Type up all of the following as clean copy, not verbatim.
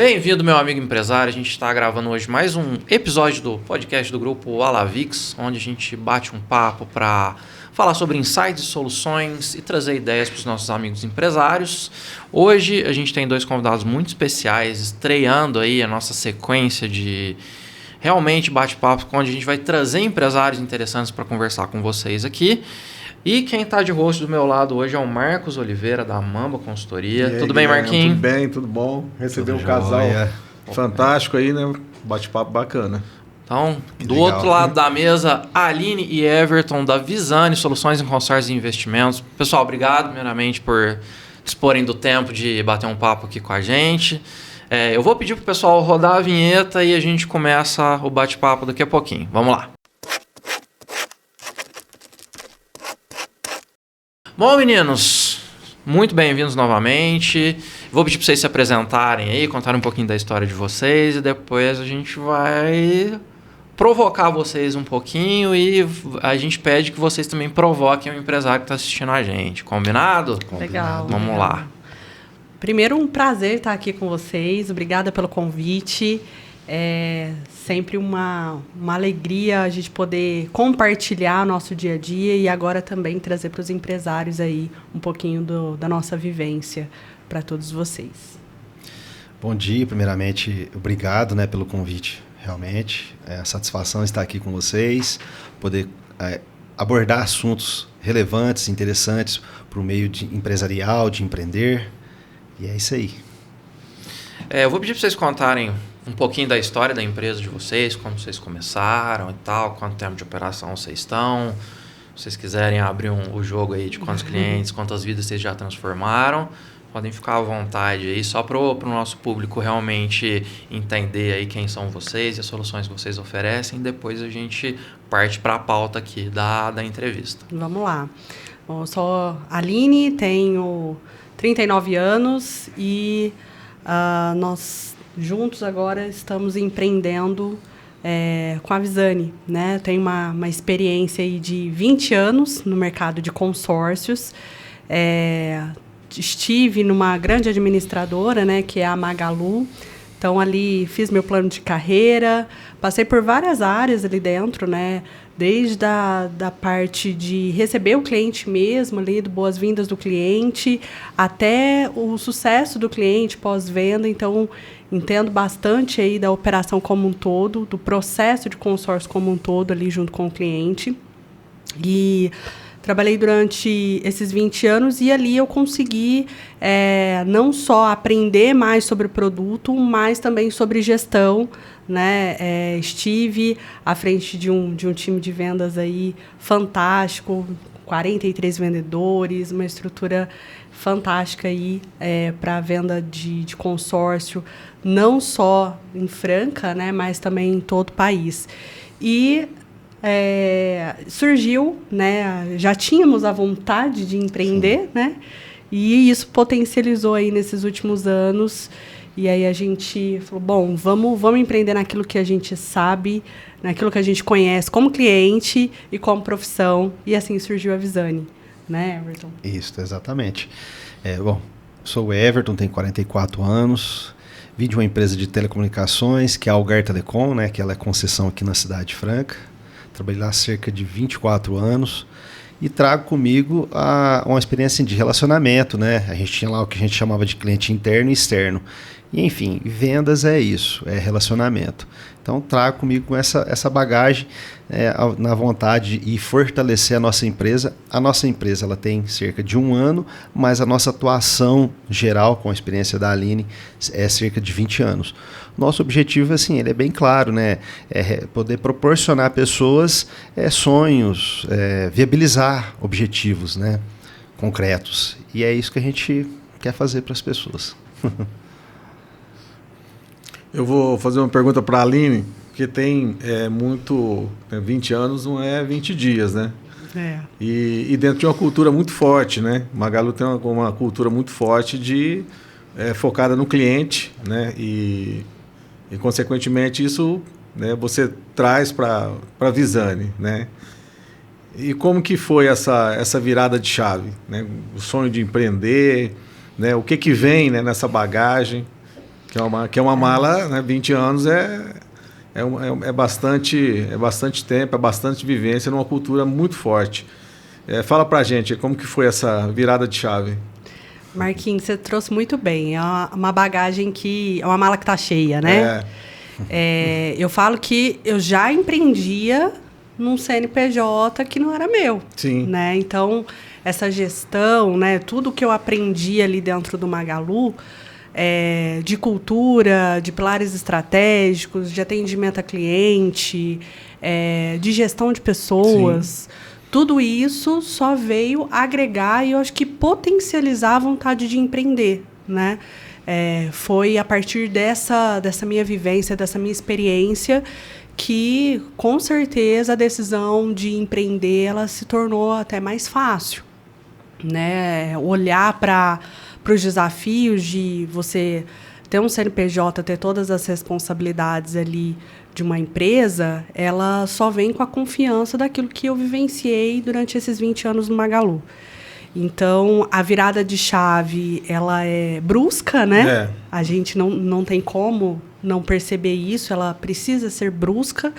Bem-vindo, meu amigo empresário. A gente está gravando hoje mais um episódio do podcast do grupo Alavix, onde a gente bate um papo para falar sobre insights e soluções e trazer ideias para os nossos amigos empresários. Hoje a gente tem dois convidados muito especiais, estreando aí a nossa sequência de realmente bate-papo, onde a gente vai trazer empresários interessantes para conversar com vocês aqui. E quem está de host do meu lado hoje é o Marcos Oliveira, da Mamba Consultoria. Aí, tudo bem, Marquinhos? Tudo bem, tudo bom. Receber um casal fantástico aí, né? Bate-papo bacana. Então, do outro lado da mesa, Aline e Everton, da Visane, Soluções em Consórcios e Investimentos. Pessoal, obrigado, primeiramente, por disporem do tempo de bater um papo aqui com a gente. Eu vou pedir para o pessoal rodar a vinheta e a gente começa o bate-papo daqui a pouquinho. Vamos lá. Bom, meninos, muito bem-vindos novamente. Vou pedir para vocês se apresentarem aí, contarem um pouquinho da história de vocês e depois a gente vai provocar vocês um pouquinho e a gente pede que vocês também provoquem o empresário que está assistindo a gente. Combinado? Legal. Vamos lá. Primeiro, um prazer estar aqui com vocês. Obrigada pelo convite. É sempre uma alegria a gente poder compartilhar nosso dia a dia e agora também trazer para os empresários aí um pouquinho da nossa vivência para todos vocês. Bom dia, primeiramente, obrigado, né, pelo convite, realmente. É a satisfação estar aqui com vocês, poder abordar assuntos relevantes, interessantes para o meio empresarial, de empreender, e é isso aí. Eu vou pedir para vocês contarem um pouquinho da história da empresa de vocês, como vocês começaram e tal, quanto tempo de operação vocês estão. Se vocês quiserem abrir o jogo aí de quantos clientes, quantas vidas vocês já transformaram, podem ficar à vontade aí, só para o nosso público realmente entender aí quem são vocês e as soluções que vocês oferecem. Depois a gente parte para a pauta aqui da entrevista. Vamos lá. Bom, eu sou a Aline, tenho 39 anos e nós juntos agora estamos empreendendo com a Visane, né? Tenho uma experiência aí de 20 anos no mercado de consórcios. Estive numa grande administradora, né, que é a Magalu. Então, ali fiz meu plano de carreira, passei por várias áreas ali dentro, né? Desde da parte de receber o cliente mesmo, ali, do boas-vindas do cliente, até o sucesso do cliente pós-venda. Então, entendo bastante aí da operação como um todo, do processo de consórcio como um todo ali junto com o cliente. E trabalhei durante esses 20 anos e ali eu consegui não só aprender mais sobre o produto, mas também sobre gestão, né? Estive à frente de um time de vendas aí fantástico, 43 vendedores, uma estrutura fantástica aí para a venda de consórcio, não só em Franca, né, mas também em todo o país. E surgiu, né, já tínhamos a vontade de empreender, né, e isso potencializou aí nesses últimos anos. E aí a gente falou, bom, vamos empreender naquilo que a gente sabe, naquilo que a gente conhece como cliente e como profissão. E assim surgiu a Visane, né, Everton? Isso, exatamente. Bom, sou o Everton, tenho 44 anos, vim de uma empresa de telecomunicações, que é a Algar Telecom, né, que ela é concessão aqui na cidade de Franca. Trabalhei lá há cerca de 24 anos e trago comigo uma experiência de relacionamento, né? A gente tinha lá o que a gente chamava de cliente interno e externo. E, enfim, vendas é isso, é relacionamento. Então, trago comigo com essa bagagem na vontade de fortalecer a nossa empresa. A nossa empresa ela tem cerca de 1 ano, mas a nossa atuação geral, com a experiência da Aline, é cerca de 20 anos. Nosso objetivo, assim, ele é bem claro, né? É poder proporcionar a pessoas sonhos, viabilizar objetivos, né? Concretos. E é isso que a gente quer fazer para as pessoas. Eu vou fazer uma pergunta para a Aline, porque tem 20 anos não é 20 dias, né? E dentro de uma cultura muito forte, né? Magalu tem uma cultura muito forte focada no cliente, né? E consequentemente, isso, né, você traz para a Visane, né? E como que foi essa virada de chave, né? O sonho de empreender, né? O que vem, né, nessa bagagem? Que é uma mala, né? 20 anos é bastante tempo, é bastante vivência numa cultura muito forte. Fala pra gente, como que foi essa virada de chave? Marquinhos, você trouxe muito bem. É uma bagagem é uma mala que está cheia, né? Eu falo que eu já empreendia num CNPJ que não era meu. Sim. Né? Então, essa gestão, né? Tudo que eu aprendi ali dentro do Magalu, de cultura, de pilares estratégicos, de atendimento a cliente, de gestão de pessoas... Sim. Tudo isso só veio agregar e eu acho que potencializar a vontade de empreender, né? Foi a partir dessa minha vivência, dessa minha experiência, que, com certeza, a decisão de empreender ela se tornou até mais fácil, né? Olhar para os desafios de você ter um CNPJ, ter todas as responsabilidades ali de uma empresa, ela só vem com a confiança daquilo que eu vivenciei durante esses 20 anos no Magalu. Então, a virada de chave, ela é brusca, né? A gente não tem como não perceber isso, ela precisa ser brusca,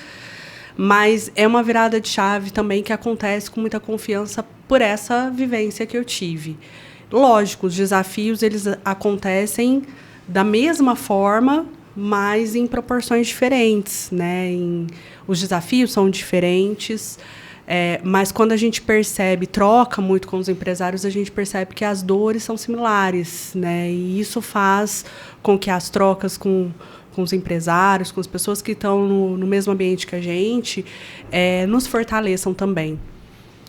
mas é uma virada de chave também que acontece com muita confiança por essa vivência que eu tive. Lógico, os desafios, eles acontecem da mesma forma, mas em proporções diferentes, né? Os desafios são diferentes, mas quando a gente troca muito com os empresários, a gente percebe que as dores são similares, né? E isso faz com que as trocas com os empresários, com as pessoas que estão no mesmo ambiente que a gente, nos fortaleçam também.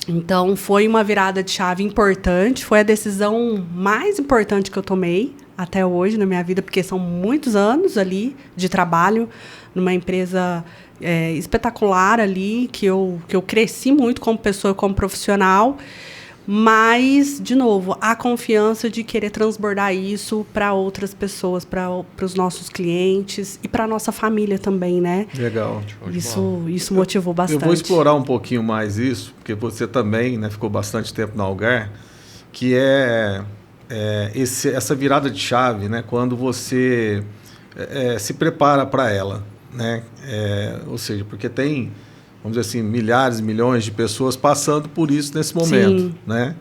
Então, foi uma virada de chave importante, foi a decisão mais importante que eu tomei até hoje na minha vida, porque são muitos anos ali de trabalho numa empresa espetacular ali, que eu cresci muito como pessoa, como profissional, mas, de novo, a confiança de querer transbordar isso para outras pessoas, para os nossos clientes e para a nossa família também, né? Legal. Isso motivou bastante. Eu vou explorar um pouquinho mais isso, porque você também, né, ficou bastante tempo na Algar, que essa virada de chave, né, quando você se prepara para ela, né? Ou seja, porque tem, vamos dizer assim, milhares, milhões de pessoas passando por isso nesse momento. Sim. Né?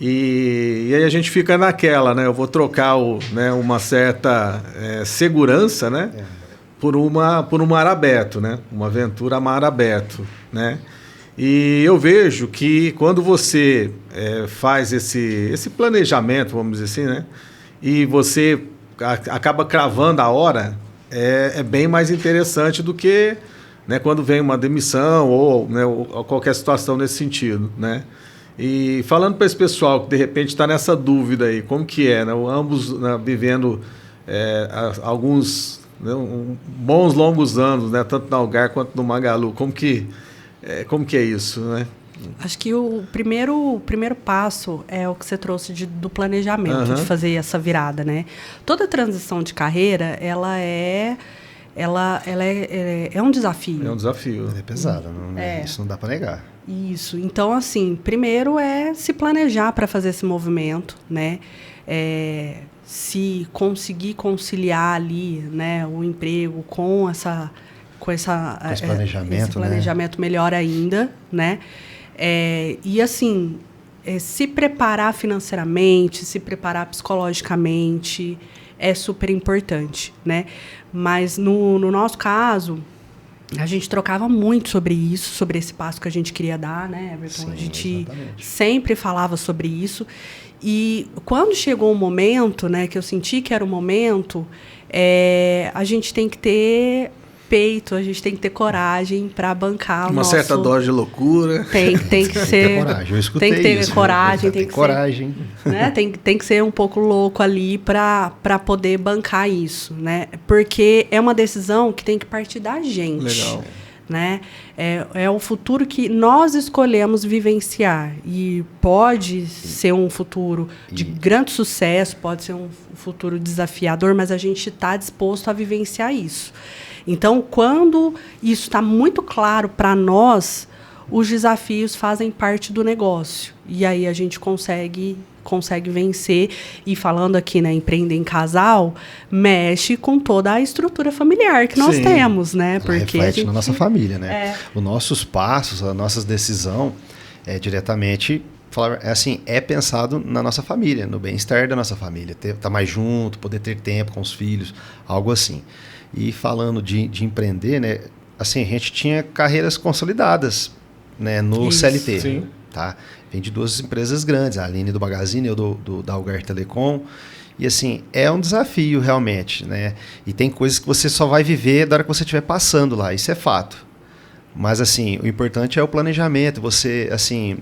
E aí a gente fica naquela, né? Eu vou trocar uma certa segurança, né? Por um mar aberto, né? Uma aventura a mar aberto, né? E eu vejo que quando você faz esse planejamento, vamos dizer assim, né? E você acaba cravando a hora, é bem mais interessante do que, né, quando vem uma demissão ou qualquer situação nesse sentido, né? E falando para esse pessoal que de repente está nessa dúvida aí, como que é, né? Ambos, né, vivendo alguns bons longos anos, né, tanto na Algar quanto no Magalu, como que é isso, né? Acho que o primeiro passo é o que você trouxe do planejamento, de fazer essa virada, né? Toda transição de carreira, ela é um desafio. É um desafio. É pesado, isso não dá para negar. Isso. Então, assim, primeiro é se planejar para fazer esse movimento, né? Se conseguir conciliar ali, né, o emprego com esse planejamento, né? Melhor ainda, né? E assim, se preparar financeiramente, se preparar psicologicamente é super importante, né? Mas no nosso caso, a gente trocava muito sobre isso, sobre esse passo que a gente queria dar, né, Everton? Sim, a gente sempre falava sobre isso. E quando chegou o momento, né, que eu senti que era o momento, a gente tem que ter peito, a gente tem que ter coragem para bancar uma certa dose de loucura. Tem que ser. Coragem. Eu escutei tem que ter isso, coragem, tem que coragem. Ser, né? Tem que ser um pouco louco ali para poder bancar isso, né? Porque é uma decisão que tem que partir da gente. Legal. Né? É o futuro que nós escolhemos vivenciar e pode ser um futuro de grande sucesso, pode ser um futuro desafiador, mas a gente está disposto a vivenciar isso. Então, quando isso está muito claro para nós, os desafios fazem parte do negócio. E aí a gente consegue vencer. E falando aqui, né, empreender em casal, mexe com toda a estrutura familiar que nós temos, né? Porque reflete na nossa família, né? Os nossos passos, a nossa decisão é diretamente, é pensado na nossa família, no bem-estar da nossa família, estar mais junto, poder ter tempo com os filhos, algo assim. E falando de empreender, né? Assim, a gente tinha carreiras consolidadas, né, no CLT. Sim. Tá? Vem de 2 empresas grandes, a Aline do Magazine e eu da Algar Telecom. E assim, é um desafio realmente, né? E tem coisas que você só vai viver da hora que você estiver passando lá, isso é fato. Mas assim, o importante é o planejamento, você assim,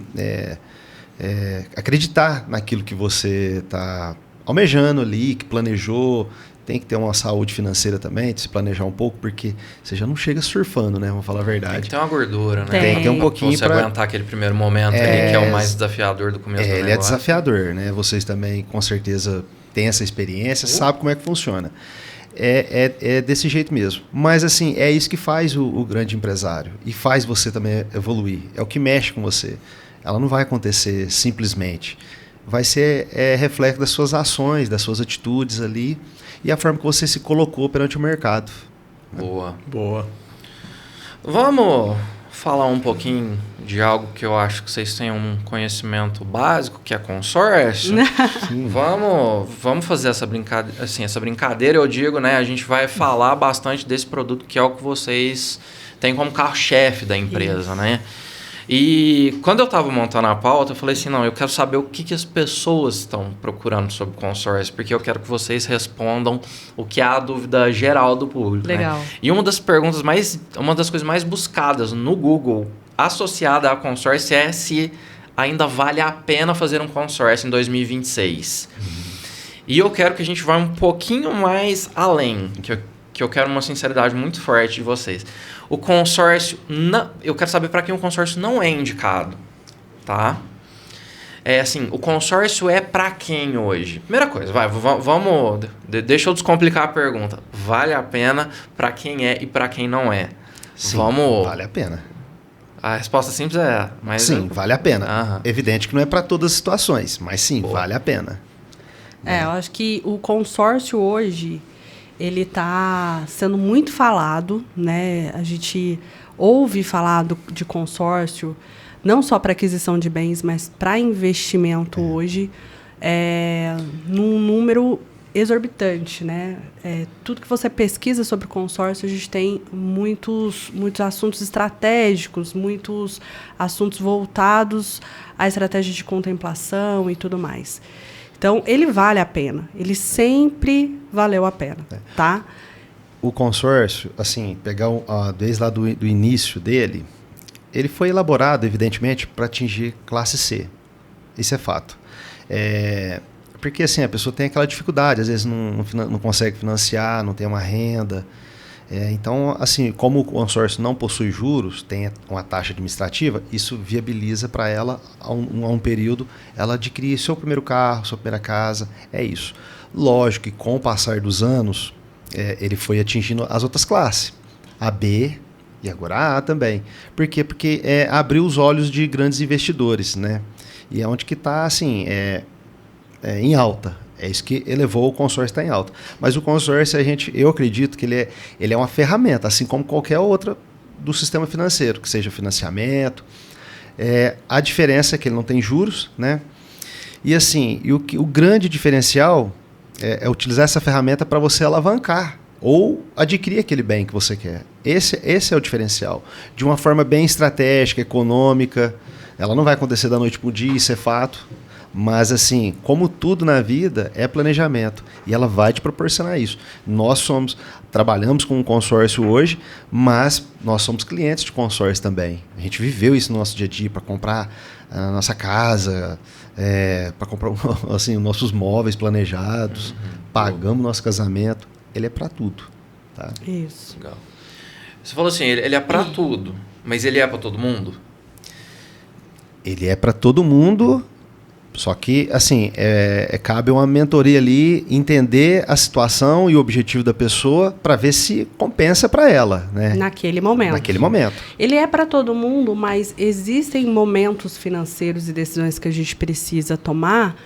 acreditar naquilo que você está almejando ali, que planejou. Tem que ter uma saúde financeira também, de se planejar um pouco, porque você já não chega surfando, né? Vamos falar a verdade. Tem que ter uma gordura, né? Tem que ter um pouquinho para aguentar aquele primeiro momento ali, que é o mais desafiador do começo do negócio. Ele é desafiador, né? Vocês também, com certeza, têm essa experiência, sabem como é que funciona. É desse jeito mesmo. Mas, assim, é isso que faz o grande empresário. E faz você também evoluir. É o que mexe com você. Ela não vai acontecer simplesmente. Vai ser reflexo das suas ações, das suas atitudes ali, e a forma que você se colocou perante o mercado. Boa. Vamos falar um pouquinho de algo que eu acho que vocês têm um conhecimento básico, que é consórcio. Vamos fazer essa brincadeira, assim, eu digo, né? A gente vai falar bastante desse produto, que é o que vocês têm como carro-chefe da empresa, né? E quando eu estava montando a pauta, eu falei assim, não, eu quero saber o que as pessoas estão procurando sobre consórcio, porque eu quero que vocês respondam o que é a dúvida geral do público. Legal. Né? E uma das coisas mais buscadas no Google associada a consórcio é se ainda vale a pena fazer um consórcio em 2026. E eu quero que a gente vá um pouquinho mais além, que eu quero uma sinceridade muito forte de vocês. O consórcio, eu quero saber para quem o consórcio não é indicado, tá? O consórcio é para quem hoje? Primeira coisa, deixa eu descomplicar a pergunta. Vale a pena para quem é e para quem não é? Sim, vale a pena. A resposta simples é... Sim, vale a pena. Evidente que não é para todas as situações, mas sim, vale a pena. Eu acho que o consórcio hoje... ele está sendo muito falado, né? A gente ouve falar de consórcio, não só para aquisição de bens, mas para investimento hoje, num número exorbitante, né? Tudo que você pesquisa sobre consórcio, a gente tem muitos assuntos estratégicos, muitos assuntos voltados à estratégia de contemplação e tudo mais. Então, ele vale a pena. Ele sempre valeu a pena, tá? O consórcio, assim, pegar desde lá do início dele, ele foi elaborado, evidentemente, para atingir classe C. Isso é fato. Porque, assim, a pessoa tem aquela dificuldade, às vezes não consegue financiar, não tem uma renda. Então, assim, como o consórcio não possui juros, tem uma taxa administrativa, isso viabiliza para ela, a um período, ela adquirir seu primeiro carro, sua primeira casa, é isso. Lógico que com o passar dos anos, ele foi atingindo as outras classes, a B e agora a A também. Por quê? Porque abriu os olhos de grandes investidores, né? E é onde que está, assim, em alta. É isso que elevou o consórcio a estar em alta. Mas o consórcio, eu acredito que ele é uma ferramenta, assim como qualquer outra do sistema financeiro, que seja financiamento. A diferença é que ele não tem juros, né? E assim, o grande diferencial é utilizar essa ferramenta para você alavancar ou adquirir aquele bem que você quer. Esse é o diferencial. De uma forma bem estratégica, econômica. Ela não vai acontecer da noite para o dia, isso é fato. Mas, assim, como tudo na vida, é planejamento. E ela vai te proporcionar isso. Nós trabalhamos com um consórcio hoje, mas nós somos clientes de consórcio também. A gente viveu isso no nosso dia a dia para comprar a nossa casa, para comprar assim, os nossos móveis planejados, pagamos nosso casamento. Ele é para tudo. Tá? Isso. Legal. Você falou assim, ele é para tudo, mas ele é para todo mundo? Ele é para todo mundo... Só que, assim, cabe uma mentoria ali, entender a situação e o objetivo da pessoa para ver se compensa para ela, né? Naquele momento. Ele é para todo mundo, mas existem momentos financeiros e decisões que a gente precisa tomar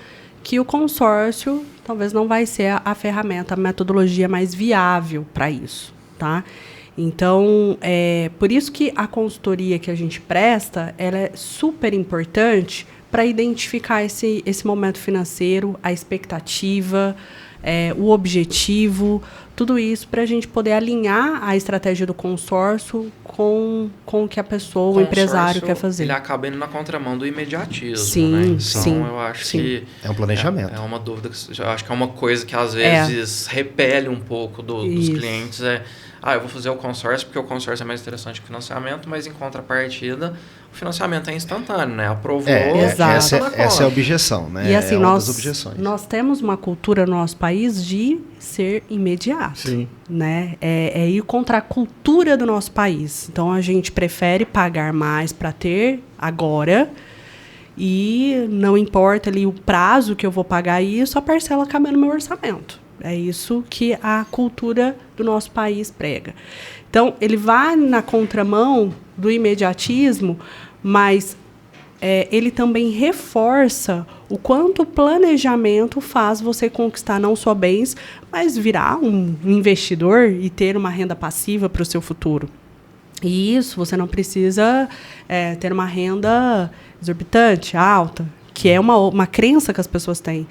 que o consórcio talvez não vai ser a ferramenta, a metodologia mais viável para isso, tá? Então, por isso que a consultoria que a gente presta, ela é super importante para identificar esse momento financeiro, a expectativa, o objetivo, tudo isso para a gente poder alinhar a estratégia do consórcio com o que a pessoa, o empresário quer fazer. Ele acaba indo na contramão do imediatismo, sim, né? Então, sim, eu acho sim. que... É um planejamento. É uma dúvida, eu acho que é uma coisa que às vezes repele um pouco dos clientes. Eu vou fazer o consórcio porque o consórcio é mais interessante que o financiamento, mas em contrapartida, o financiamento é instantâneo, né? Aprovou, exato. Essa é a objeção, né? E assim, nós temos uma cultura no nosso país de ser imediato. Sim. Né? É ir contra a cultura do nosso país. Então, a gente prefere pagar mais para ter agora e não importa ali o prazo que eu vou pagar isso, a parcela cabe no meu orçamento. É isso que a cultura do nosso país prega. Então, ele vai na contramão do imediatismo, mas ele também reforça o quanto o planejamento faz você conquistar não só bens, mas virar um investidor e ter uma renda passiva para o seu futuro. E isso, você não precisa ter uma renda exorbitante, alta, que é uma crença que as pessoas têm.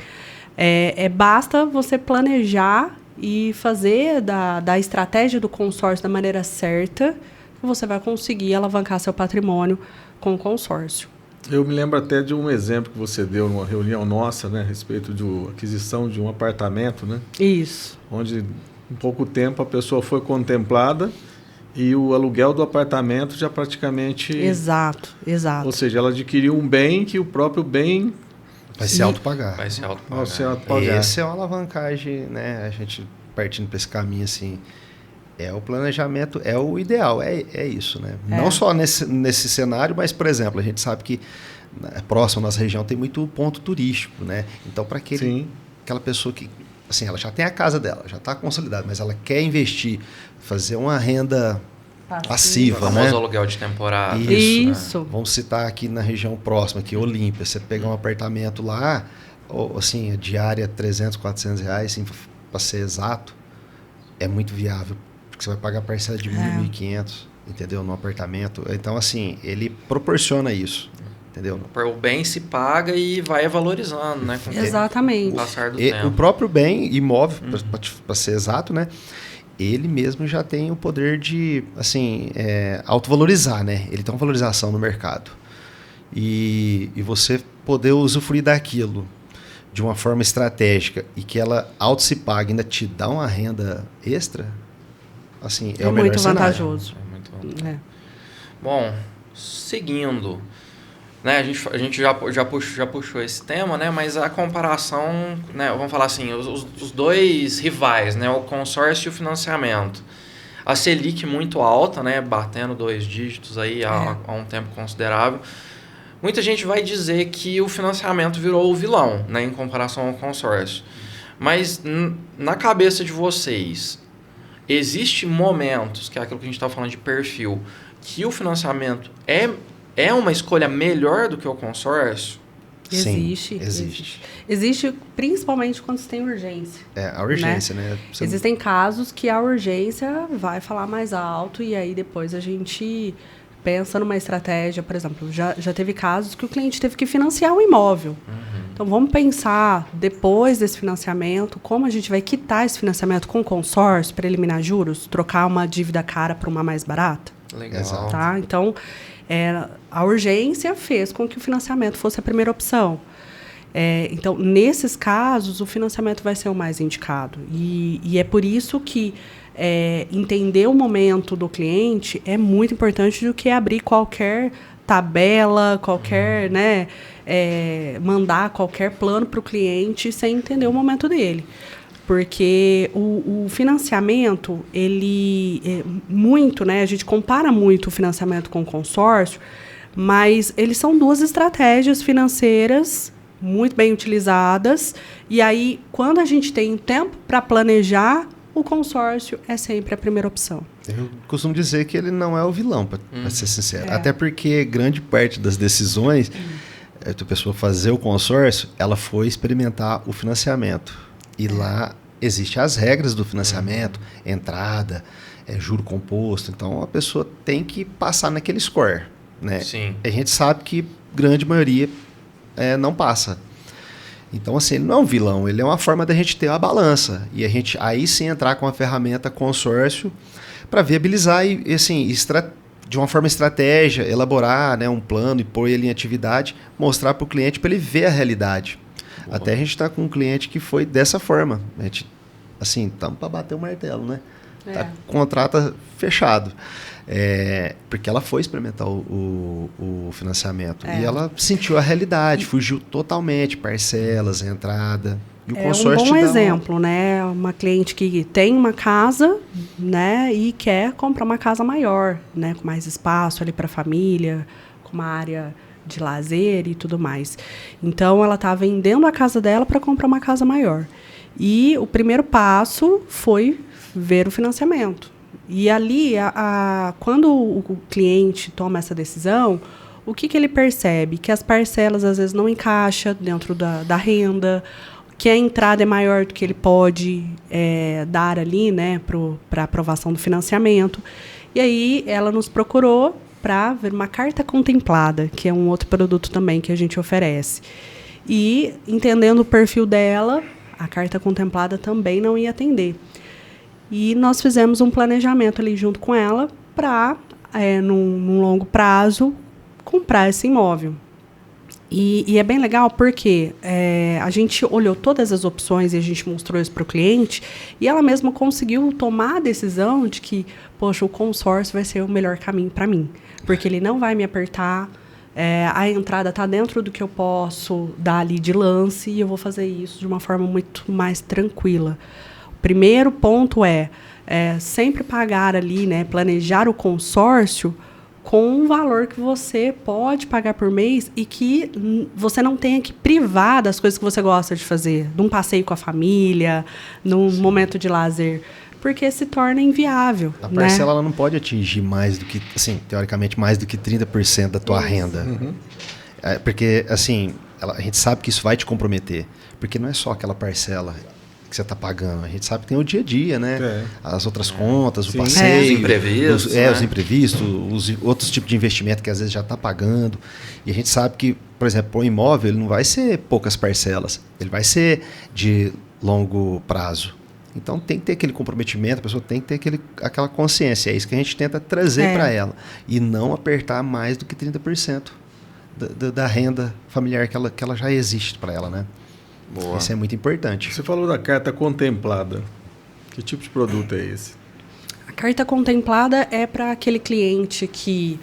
Basta você planejar e fazer da estratégia do consórcio da maneira certa, que você vai conseguir alavancar seu patrimônio com o consórcio. Eu me lembro até de um exemplo que você deu numa reunião nossa, né, a respeito de aquisição de um apartamento, né? Isso. Onde, em pouco tempo, a pessoa foi contemplada e o aluguel do apartamento já praticamente... Exato. Ou seja, ela adquiriu um bem que o próprio bem... Vai se autopagar. Vai se autopagar. Essa é uma alavancagem, né? A gente partindo para esse caminho, assim, o planejamento, é o ideal, é isso, né? Não só nesse cenário, mas, por exemplo, a gente sabe que próximo à nossa região tem muito ponto turístico, né? Então, para aquela pessoa que, assim, ela já tem a casa dela, já está consolidada, mas ela quer investir, fazer uma renda... passiva, né? O famoso aluguel de temporada. Isso. Né? Vamos citar aqui na região próxima, aqui Olímpia. Você pegar um apartamento lá, assim, a diária R$300, R$400, assim, para ser exato, é muito viável. Porque você vai pagar parcela de R$1.000, R$1.500, entendeu? No apartamento. Então, assim, ele proporciona isso. Entendeu? O bem se paga e vai valorizando, né? Exatamente. Com o passar do tempo. O próprio bem imóvel, para ser exato, né? Ele mesmo já tem o poder de, assim, autovalorizar, né? Ele tem uma valorização no mercado. E você poder usufruir daquilo de uma forma estratégica e que ela auto se pague, ainda te dá uma renda extra, assim, é o melhor muito cenário. Vantajoso. É muito vantajoso. Bom, seguindo, né, a gente já puxou esse tema, né, mas a comparação, né, vamos falar assim, os dois rivais, né, o consórcio e o financiamento. A Selic muito alta, né, batendo 2 dígitos aí há um tempo considerável. Muita gente vai dizer que o financiamento virou o vilão, né, em comparação ao consórcio. Mas na cabeça de vocês, existem momentos, que é aquilo que a gente está falando de perfil, que o financiamento é uma escolha melhor do que o consórcio? Existe principalmente quando você tem urgência. A urgência, né? Existem casos que a urgência vai falar mais alto e aí depois a gente pensa numa estratégia. Por exemplo, já teve casos que o cliente teve que financiar um imóvel. Então, vamos pensar, depois desse financiamento, como a gente vai quitar esse financiamento com o consórcio para eliminar juros, trocar uma dívida cara por uma mais barata? Legal. Tá? Então, a urgência fez com que o financiamento fosse a primeira opção. Então, nesses casos, o financiamento vai ser o mais indicado. E é por isso que entender o momento do cliente é muito importante do que abrir qualquer tabela, qualquer, né, mandar qualquer plano para o cliente sem entender o momento dele. Porque o financiamento, ele muito, né? A gente compara muito o financiamento com o consórcio, mas eles são duas estratégias financeiras muito bem utilizadas. E aí, quando a gente tem tempo para planejar, o consórcio é sempre a primeira opção. Eu costumo dizer que ele não é o vilão, para ser sincero. Até porque grande parte das decisões da pessoa fazer o consórcio, ela foi experimentar o financiamento. E lá existem as regras do financiamento, entrada, juro composto. Então, a pessoa tem que passar naquele score. Né? Sim. A gente sabe que grande maioria não passa. Então, assim, ele não é um vilão, ele é uma forma da gente ter a balança. E a gente aí sim entrar com a ferramenta consórcio para viabilizar e assim, de uma forma estratégia, elaborar, né, um plano e pôr ele em atividade, mostrar para o cliente para ele ver a realidade. Boa. Até a gente está com um cliente que foi dessa forma. A gente, assim, estamos para bater o martelo, né? Tá com o contrato fechado. Porque ela foi experimentar o financiamento e ela sentiu a realidade, fugiu totalmente, parcelas, entrada. E o consórcio um bom exemplo, né? Uma cliente que tem uma casa, né, e quer comprar uma casa maior, né, com mais espaço ali para a família, com uma área de lazer e tudo mais. Então, ela está vendendo a casa dela para comprar uma casa maior. E o primeiro passo foi ver o financiamento. E ali, quando o cliente toma essa decisão, o que ele percebe? Que as parcelas, às vezes, não encaixam dentro da renda, que a entrada é maior do que ele pode dar ali, né, para aprovação do financiamento. E aí, ela nos procurou para ver uma carta contemplada, que é um outro produto também que a gente oferece. E, entendendo o perfil dela, a carta contemplada também não ia atender. E nós fizemos um planejamento ali junto com ela para, num longo prazo, comprar esse imóvel. E é bem legal porque a gente olhou todas as opções e a gente mostrou isso para o cliente e ela mesma conseguiu tomar a decisão de que, poxa, o consórcio vai ser o melhor caminho para mim. Porque ele não vai me apertar, a entrada está dentro do que eu posso dar ali de lance e eu vou fazer isso de uma forma muito mais tranquila. Primeiro ponto sempre pagar ali, né, planejar o consórcio com um valor que você pode pagar por mês e que você não tenha que privar das coisas que você gosta de fazer, de um passeio com a família, num momento de lazer, porque se torna inviável. A parcela ela não pode atingir mais do que, assim, teoricamente, mais do que 30% da tua renda. Uhum. Porque, assim, a gente sabe que isso vai te comprometer, porque não é só aquela parcela que você está pagando. A gente sabe que tem o dia a dia, né? As outras contas, o passeio. Os imprevistos. Os imprevistos, os outros tipos de investimento que às vezes já está pagando. E a gente sabe que, por exemplo, o imóvel ele não vai ser poucas parcelas. Ele vai ser de longo prazo. Então tem que ter aquele comprometimento, a pessoa tem que ter aquela consciência. É isso que a gente tenta trazer para ela. E não apertar mais do que 30% da renda familiar que ela já existe para ela, né? Boa. Isso é muito importante. Você falou da carta contemplada. Que tipo de produto é esse? A carta contemplada é para aquele cliente que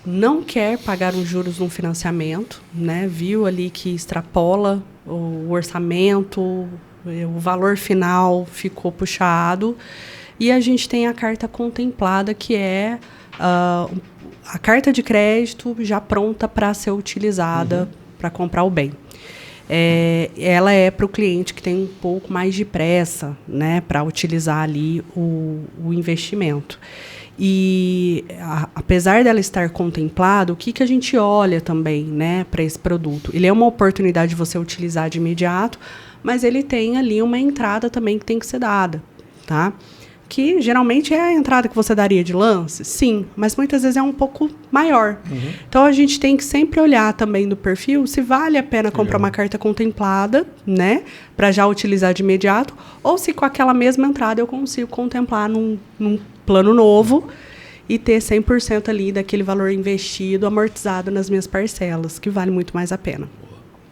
não quer pagar os juros num financiamento, né? Viu ali que extrapola o orçamento, o valor final ficou puxado. E a gente tem a carta contemplada, que é a carta de crédito já pronta para ser utilizada para comprar o bem. Ela é para o cliente que tem um pouco mais de pressa, né, para utilizar ali o investimento. E apesar dela estar contemplada, o que a gente olha também, né, para esse produto? Ele é uma oportunidade de você utilizar de imediato, mas ele tem ali uma entrada também que tem que ser dada, tá? Que geralmente é a entrada que você daria de lance, sim, mas muitas vezes é um pouco maior. Então, a gente tem que sempre olhar também do perfil se vale a pena comprar uma carta contemplada, né, para já utilizar de imediato, ou se com aquela mesma entrada eu consigo contemplar num plano novo e ter 100% ali daquele valor investido, amortizado nas minhas parcelas, que vale muito mais a pena.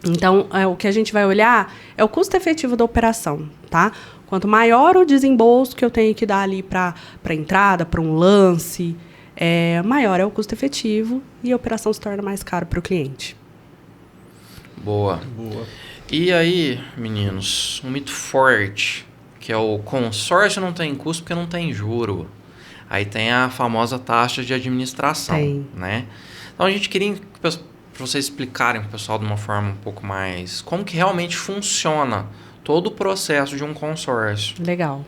Então, o que a gente vai olhar é o custo efetivo da operação, tá? Quanto maior o desembolso que eu tenho que dar ali para entrada, para um lance, maior é o custo efetivo e a operação se torna mais cara para o cliente. Boa. E aí, meninos, um mito forte, que é o consórcio não tem custo porque não tem juro. Aí tem a famosa taxa de administração, né? Então, a gente queria para vocês explicarem para o pessoal de uma forma um pouco mais... Como que realmente funciona todo o processo de um consórcio. Legal.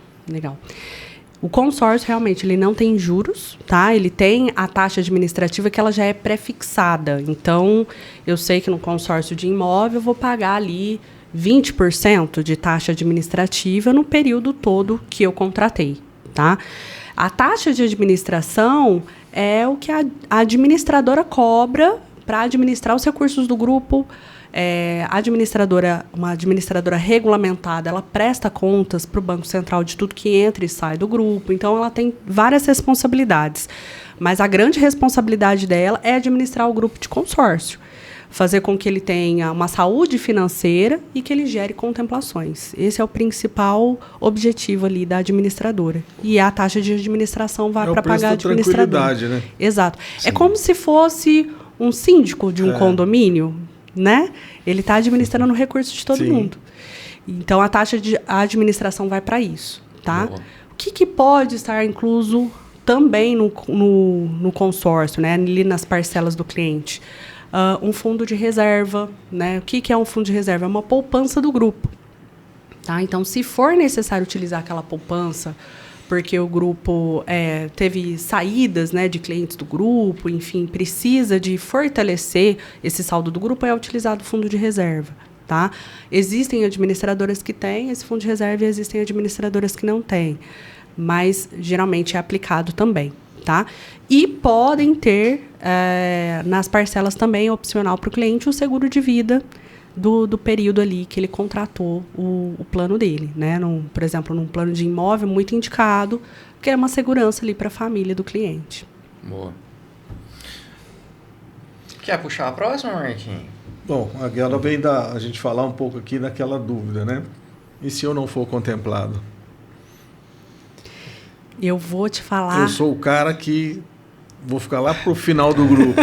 O consórcio, realmente, ele não tem juros, tá? Ele tem a taxa administrativa que ela já é pré-fixada. Então, eu sei que no consórcio de imóvel eu vou pagar ali 20% de taxa administrativa no período todo que eu contratei, tá? A taxa de administração é o que a administradora cobra para administrar os recursos do grupo. Uma administradora regulamentada, ela presta contas para o Banco Central de tudo que entra e sai do grupo. Então, ela tem várias responsabilidades. Mas a grande responsabilidade dela é administrar o grupo de consórcio. Fazer com que ele tenha uma saúde financeira e que ele gere contemplações. Esse é o principal objetivo ali da administradora. E a taxa de administração vai para pagar a administradora. Né? Exato. Sim. É como se fosse um síndico de um condomínio, né? Ele está administrando o recurso de todo mundo. Então, a taxa de administração vai para isso, tá? Boa. O que pode estar incluso também no consórcio, né? Ali nas parcelas do cliente? Um fundo de reserva, né? O que é um fundo de reserva? É uma poupança do grupo, tá? Então, se for necessário utilizar aquela poupança, porque o grupo teve saídas, né, de clientes do grupo, enfim, precisa de fortalecer esse saldo do grupo, é utilizado o fundo de reserva, tá? Existem administradoras que têm esse fundo de reserva e existem administradoras que não têm, mas geralmente é aplicado também, tá? E podem ter, nas parcelas também, opcional para o cliente, o seguro de vida do período ali que ele contratou o plano dele, né? Por exemplo, num plano de imóvel muito indicado, que é uma segurança ali para a família do cliente. Boa. Quer puxar a próxima, Marquinhos? Bom, agora vem a gente falar um pouco aqui daquela dúvida, né? E se eu não for contemplado? Eu vou te falar... Eu sou o cara que vou ficar lá pro final do grupo.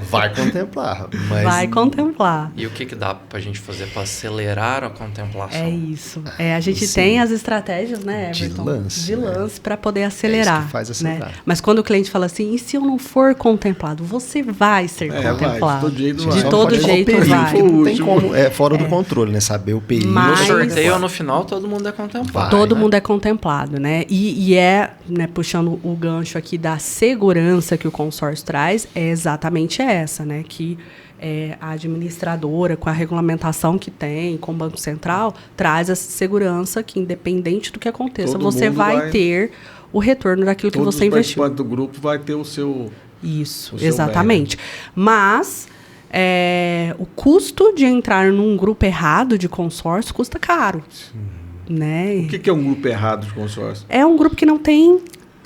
Vai contemplar. Mas... Vai contemplar. E o que dá pra gente fazer para acelerar a contemplação? É isso. A gente tem as estratégias, né, Everton? De lance para poder acelerar. É isso que faz acelerar. Né? Mas quando o cliente fala assim, e se eu não for contemplado? Você vai ser contemplado. De todo jeito vai. Não tem como, fora do controle, né? Saber o período. No sorteio ou no final, todo mundo é contemplado. Todo mundo é contemplado, né? E né, puxando o gancho aqui da segurança que o consórcio traz, é exatamente essa, né? Que a administradora, com a regulamentação que tem, com o Banco Central, traz essa segurança que, independente do que aconteça, você vai ter o retorno daquilo que você investiu. Todo participante do grupo vai ter o seu... Isso, exatamente. Mas o custo de entrar num grupo errado de consórcio custa caro. Né? O que é um grupo errado de consórcio? É um grupo que não tem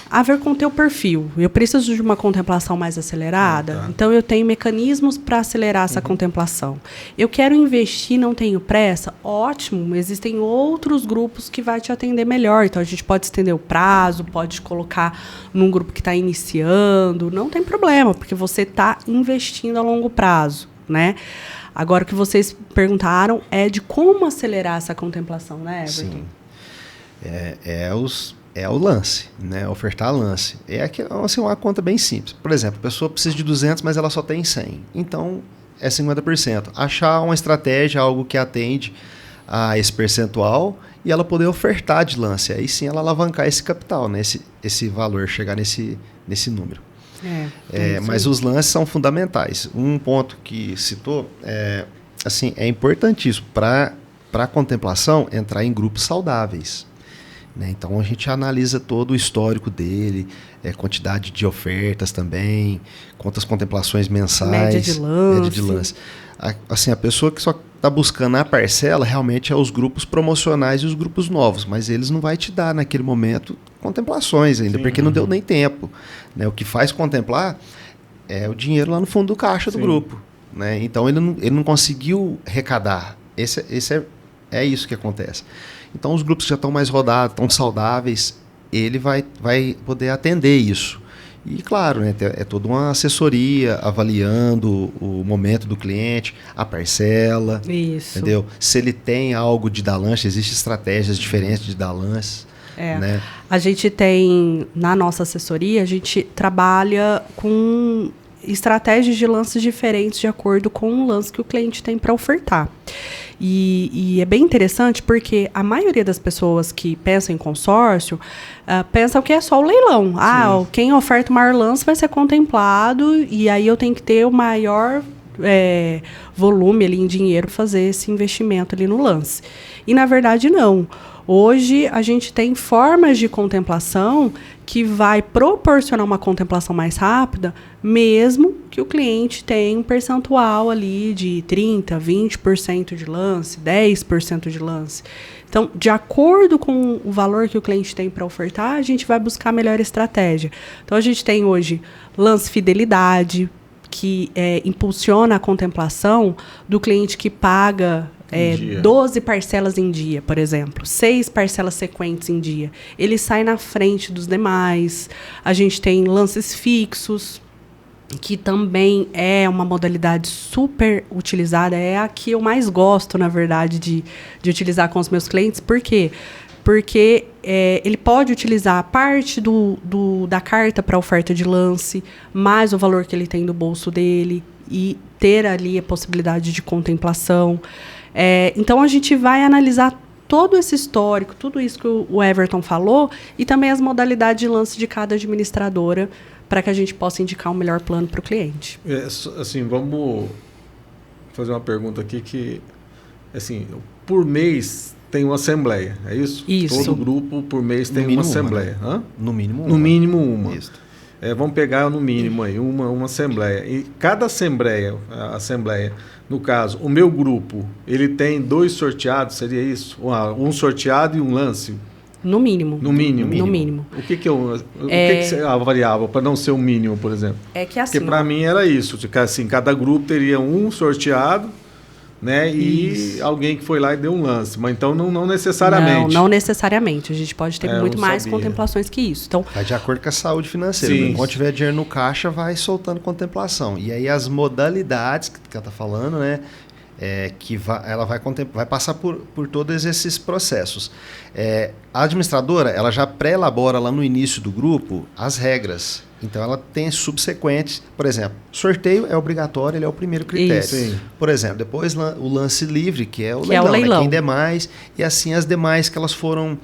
a ver com o teu perfil. Eu preciso de uma contemplação mais acelerada, então eu tenho mecanismos para acelerar essa contemplação. Eu quero investir, não tenho pressa? Ótimo, existem outros grupos que vai te atender melhor. Então, a gente pode estender o prazo, pode colocar num grupo que está iniciando, não tem problema, porque você está investindo a longo prazo, né? Agora, o que vocês perguntaram é de como acelerar essa contemplação, né, Everton? Sim. É o lance, né? Ofertar lance. Assim, uma conta bem simples. Por exemplo, a pessoa precisa de 200, mas ela só tem 100. Então, é 50%. Achar uma estratégia, algo que atende a esse percentual e ela poder ofertar de lance. Aí sim ela alavancar esse capital, né? Esse valor, chegar nesse número. Mas os lances são fundamentais. Um ponto que citou é importantíssimo para a contemplação entrar em grupos saudáveis. Né? Então a gente analisa todo o histórico dele, quantidade de ofertas também, quantas contemplações mensais, média de lance. A pessoa que só está buscando a parcela realmente é os grupos promocionais e os grupos novos, mas eles não vai te dar naquele momento contemplações ainda, porque não deu nem tempo. Né? O que faz contemplar é o dinheiro lá no fundo do caixa do grupo. Né? Então ele não conseguiu arrecadar. É isso que acontece. Então os grupos que já estão mais rodados, estão saudáveis, ele vai poder atender isso. E claro, né, é toda uma assessoria avaliando o momento do cliente, a parcela. Isso. Entendeu? Se ele tem algo de dar lanche, existem estratégias diferentes de dar lanche. Né? A gente tem, na nossa assessoria, a gente trabalha com estratégias de lances diferentes de acordo com o lance que o cliente tem para ofertar. E é bem interessante porque a maioria das pessoas que pensam em consórcio pensam que é só o leilão. Quem oferta o maior lance vai ser contemplado e aí eu tenho que ter o maior volume ali em dinheiro para fazer esse investimento ali no lance. E, na verdade, não. Hoje, a gente tem formas de contemplação que vai proporcionar uma contemplação mais rápida, mesmo que o cliente tenha um percentual ali de 30%, 20% de lance, 10% de lance. Então, de acordo com o valor que o cliente tem para ofertar, a gente vai buscar a melhor estratégia. Então, a gente tem hoje lance fidelidade, que impulsiona a contemplação do cliente que paga 12 parcelas em dia, por exemplo, 6 parcelas sequentes em dia. Ele sai na frente dos demais. A gente tem lances fixos, que também é uma modalidade super utilizada. É a que eu mais gosto, na verdade, de utilizar com os meus clientes. Por quê? Porque ele pode utilizar parte da carta para oferta de lance, mais o valor que ele tem do bolso dele, e ter ali a possibilidade de contemplação. Então, a gente vai analisar todo esse histórico, tudo isso que o Everton falou, e também as modalidades de lance de cada administradora, para que a gente possa indicar um melhor plano para o cliente. Assim, vamos fazer uma pergunta aqui que, assim, por mês tem uma assembleia, é isso? Isso. Todo grupo por mês tem uma assembleia. Né? No mínimo uma. No mínimo uma. Isso. Vamos pegar no mínimo aí, uma assembleia. E cada assembleia, no caso, o meu grupo, ele tem 2 sorteados, seria isso? Um sorteado e um lance? No mínimo. No mínimo? No mínimo. O que você avaliava para não ser o mínimo, por exemplo? É que assim... Porque para mim era isso, assim, cada grupo teria um sorteado, né? E alguém que foi lá e deu um lance. Mas então não necessariamente. Não necessariamente. A gente pode ter muito mais contemplações que isso. Então, vai de acordo com a saúde financeira. Sim. Quando tiver dinheiro no caixa, vai soltando contemplação. E aí as modalidades que ela está falando, né? Ela vai passar por todos esses processos. A administradora, ela já pré-elabora lá no início do grupo as regras. Então, ela tem subsequentes. Por exemplo, sorteio é obrigatório, ele é o primeiro critério. Isso. Por exemplo, depois o lance livre, que é o leilão. Né? Quem der mais, e assim as demais que elas foram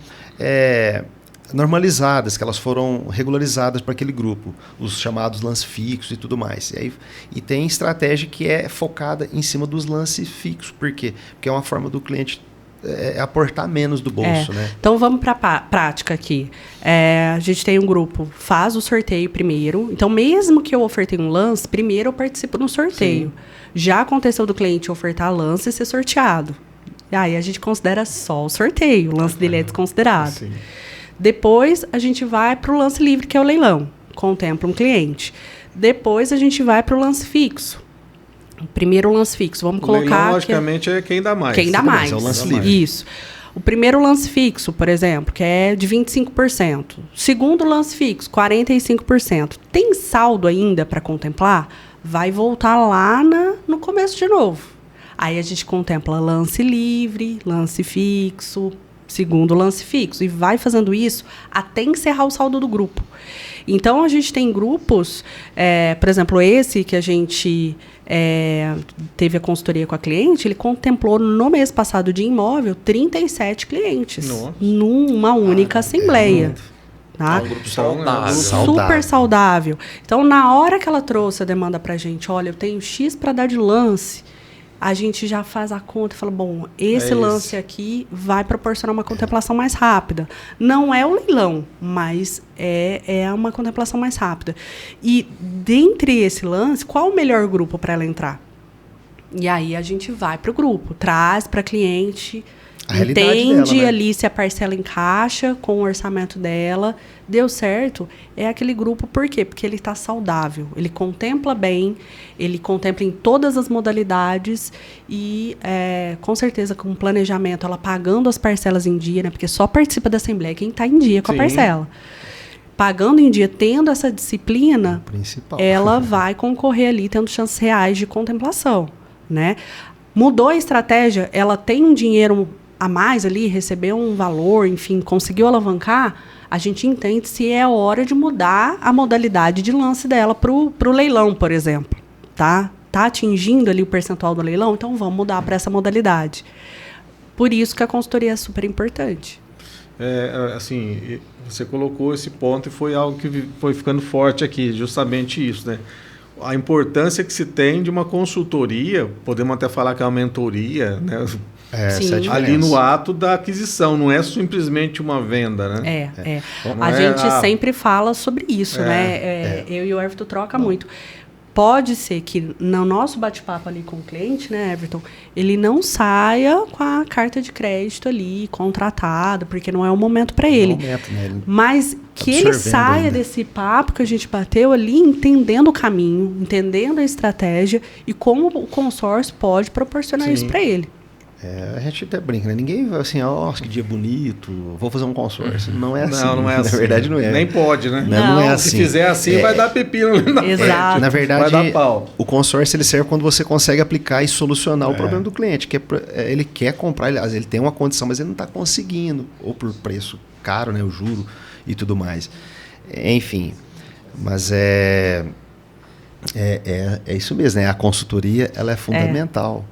normalizadas, que elas foram regularizadas para aquele grupo, os chamados lances fixos e tudo mais. E tem estratégia que é focada em cima dos lances fixos. Por quê? Porque é uma forma do cliente aportar menos do bolso. Né? Então, vamos para a prática aqui. A gente tem um grupo, faz o sorteio primeiro. Então, mesmo que eu ofertei um lance, primeiro eu participo no sorteio. Sim. Já aconteceu do cliente ofertar lance e ser sorteado. Aí a gente considera só o sorteio. O lance dele é desconsiderado. Sim. Depois, a gente vai para o lance livre, que é o leilão. Contempla um cliente. Depois, a gente vai para o lance fixo. Primeiro o lance fixo. Vamos colocar... leilão, logicamente, é quem dá mais. Quem dá mais. É o lance livre. Isso. O primeiro lance fixo, por exemplo, que é de 25%. Segundo lance fixo, 45%. Tem saldo ainda para contemplar? Vai voltar lá no começo de novo. Aí a gente contempla lance livre, lance fixo, segundo lance fixo. E vai fazendo isso até encerrar o saldo do grupo. Então, a gente tem grupos, por exemplo, esse que a gente teve a consultoria com a cliente, ele contemplou no mês passado de imóvel 37 clientes. Nossa. Numa única assembleia. Tá? Um grupo saudável. Super saudável. Então, na hora que ela trouxe a demanda para a gente, olha, eu tenho X para dar de lance, a gente já faz a conta e fala, bom, esse lance aqui vai proporcionar uma contemplação mais rápida. Não é o leilão, mas é uma contemplação mais rápida. E, dentre esse lance, qual o melhor grupo para ela entrar? E aí, a gente vai para o grupo, traz para a cliente... Entende dela, né? Ali se a parcela encaixa com o orçamento dela, deu certo, é aquele grupo. Por quê? Porque ele está saudável, ele contempla bem, ele contempla em todas as modalidades e, com certeza, com planejamento, ela pagando as parcelas em dia, né? Porque só participa da assembleia quem está em dia com a parcela. Pagando em dia, tendo essa disciplina, ela vai concorrer ali, tendo chances reais de contemplação, né? Mudou a estratégia, ela tem um dinheiro a mais ali, recebeu um valor, enfim, conseguiu alavancar, a gente entende se é hora de mudar a modalidade de lance dela para o leilão, por exemplo. Tá atingindo ali o percentual do leilão, então vamos mudar para essa modalidade. Por isso que a consultoria é super importante. Assim, você colocou esse ponto e foi algo que foi ficando forte aqui, justamente isso, né? A importância que se tem de uma consultoria, podemos até falar que é uma mentoria, né? Ali no ato da aquisição, não é simplesmente uma venda, né? A gente sempre fala sobre isso, né? Eu e o Everton troca muito. Pode ser que no nosso bate-papo ali com o cliente, né, Everton, ele não saia com a carta de crédito ali contratada, porque não é o momento para ele. Mas que ele saia desse papo que a gente bateu ali, entendendo o caminho, entendendo a estratégia e como o consórcio pode proporcionar isso para ele. A gente até brinca, né? Ninguém vai assim, nossa, que dia bonito, vou fazer um consórcio. Não é assim. Não é assim. Na verdade, não é. Nem pode, né? Não é assim. Se fizer assim, vai dar pepino ali na frente. Na verdade, vai dar pau. O consórcio ele serve quando você consegue aplicar e solucionar o problema do cliente. Que ele quer comprar, ele tem uma condição, mas ele não está conseguindo. Ou por preço caro, né? O juro e tudo mais. Enfim, mas é isso mesmo, né? A consultoria ela é fundamental.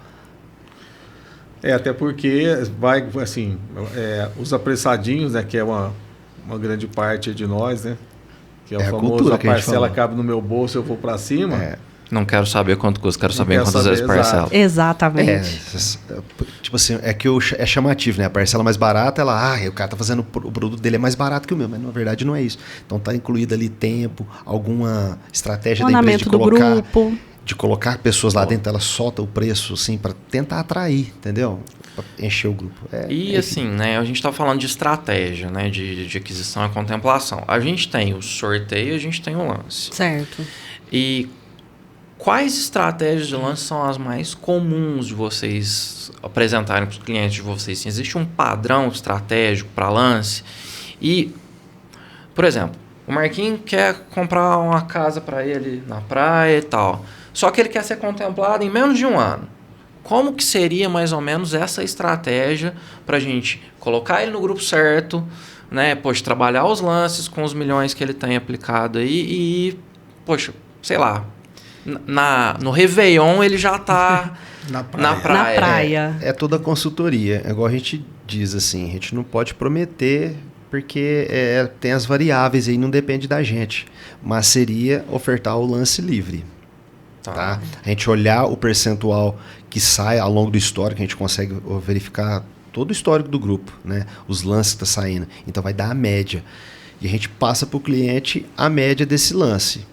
Até porque vai, assim, os apressadinhos, né, que é uma grande parte de nós, né, que é o famoso, a parcela cabe no meu bolso, eu vou para cima. Não quero saber quanto custa, quero saber quantas vezes parcela. Exatamente. Tipo assim, é chamativo, né? A parcela mais barata, o cara tá fazendo, o produto dele é mais barato que o meu, mas na verdade não é isso. Então tá incluído ali tempo, alguma estratégia da empresa de colocar pessoas lá dentro, ela solta o preço, assim, para tentar atrair, entendeu? Para encher o grupo. Assim, né, a gente está falando de estratégia, né, de aquisição e contemplação. A gente tem o sorteio, a gente tem o lance. Certo. E quais estratégias de lance são as mais comuns de vocês apresentarem para os clientes de vocês? Existe um padrão estratégico para lance? E, por exemplo, o Marquinhos quer comprar uma casa para ele na praia e tal. Só que ele quer ser contemplado em menos de um ano. Como que seria mais ou menos essa estratégia para a gente colocar ele no grupo certo, né? Poxa, trabalhar os lances com os milhões que ele tem aplicado aí e, poxa, sei lá, no Réveillon ele já está na praia. É toda a consultoria. É igual a gente diz assim, a gente não pode prometer porque tem as variáveis aí, não depende da gente. Mas seria ofertar o lance livre. Tá? A gente olhar o percentual que sai ao longo do histórico, a gente consegue verificar todo o histórico do grupo, né? Os lances que estão saindo. Então vai dar a média. E a gente passa para o cliente a média desse lance.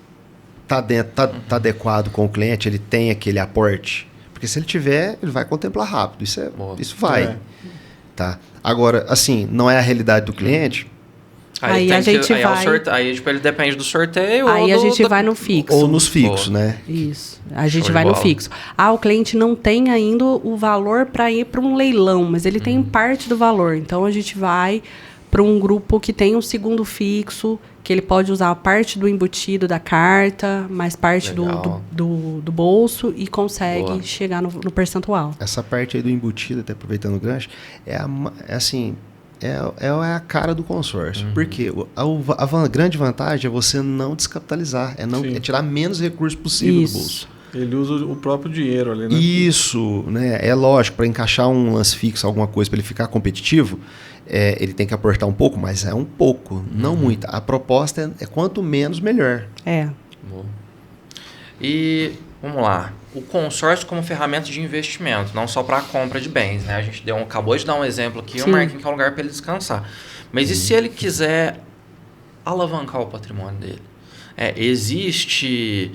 Tá adequado com o cliente, ele tem aquele aporte. Porque se ele tiver, ele vai contemplar rápido. Isso vai. Tá? Agora, assim, não é a realidade do cliente. Aí a gente vai... ele depende do sorteio aí a gente vai no fixo. Ou nos fixos, né? Isso. A gente vai no fixo. O cliente não tem ainda o valor para ir para um leilão, mas ele tem parte do valor. Então, a gente vai para um grupo que tem um segundo fixo, que ele pode usar parte do embutido da carta, mais parte do bolso e consegue chegar no percentual. Essa parte aí do embutido, até aproveitando o gancho, é a cara do consórcio. Porque a grande vantagem é você não descapitalizar, é tirar menos recursos possível do bolso. Ele usa o próprio dinheiro ali, né? Isso, né? É lógico, para encaixar um lance fixo, alguma coisa, para ele ficar competitivo, ele tem que aportar um pouco, mas é um pouco, não muito. A proposta é quanto menos, melhor. Boa. E, vamos lá, o consórcio como ferramenta de investimento, não só para a compra de bens, né? A gente acabou de dar um exemplo aqui, o Marquinhos que é um lugar para ele descansar. Mas e se ele quiser alavancar o patrimônio dele? Existe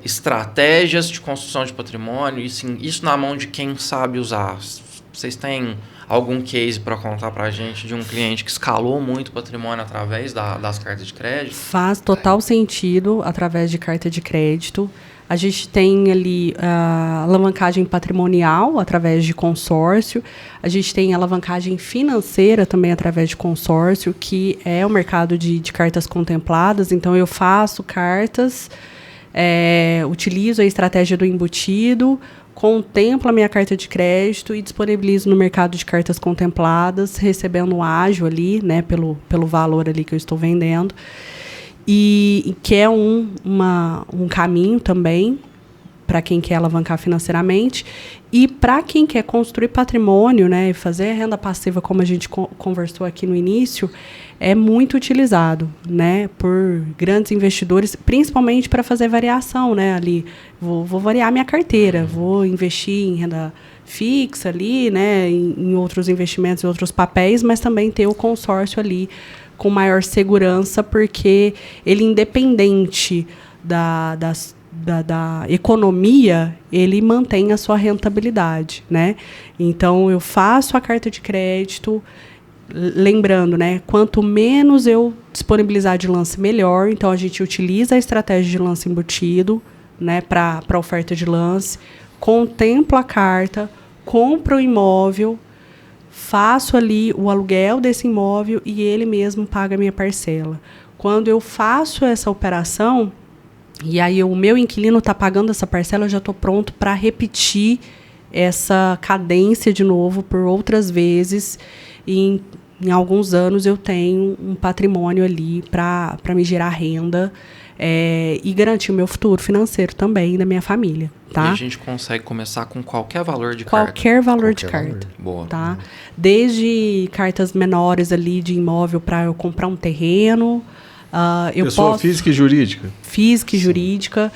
estratégias de construção de patrimônio, isso na mão de quem sabe usar. Vocês têm algum case para contar para a gente de um cliente que escalou muito o patrimônio através das cartas de crédito? Faz total sentido através de carta de crédito. A gente tem ali a alavancagem patrimonial através de consórcio. A gente tem a alavancagem financeira também através de consórcio, que é o mercado de cartas contempladas. Então, eu faço cartas, utilizo a estratégia do embutido contemplo a minha carta de crédito e disponibilizo no mercado de cartas contempladas, recebendo um ágio ali, né, pelo valor ali que eu estou vendendo. E que é um caminho também para quem quer alavancar financeiramente e para quem quer construir patrimônio, né, e fazer renda passiva, como a gente conversou aqui no início, é muito utilizado, né, por grandes investidores, principalmente para fazer variação, né, ali vou variar minha carteira, vou investir em renda fixa ali, né, em outros investimentos, em outros papéis, mas também ter o consórcio ali com maior segurança, porque ele, independente da economia, ele mantém a sua rentabilidade, né? Então, eu faço a carta de crédito, lembrando, né? Quanto menos eu disponibilizar de lance, melhor. Então, a gente utiliza a estratégia de lance embutido, né? Para oferta de lance, contemplo a carta, compro o imóvel, faço ali o aluguel desse imóvel e ele mesmo paga a minha parcela. Quando eu faço essa operação, e aí o meu inquilino está pagando essa parcela, eu já estou pronto para repetir essa cadência de novo por outras vezes. E em alguns anos eu tenho um patrimônio ali para me gerar renda e garantir o meu futuro financeiro também da minha família. Tá? E a gente consegue começar com qualquer valor de carta? Qualquer valor de carta. Boa. Tá? Desde cartas menores ali de imóvel para eu comprar um terreno. Pessoa física e jurídica? Física e jurídica.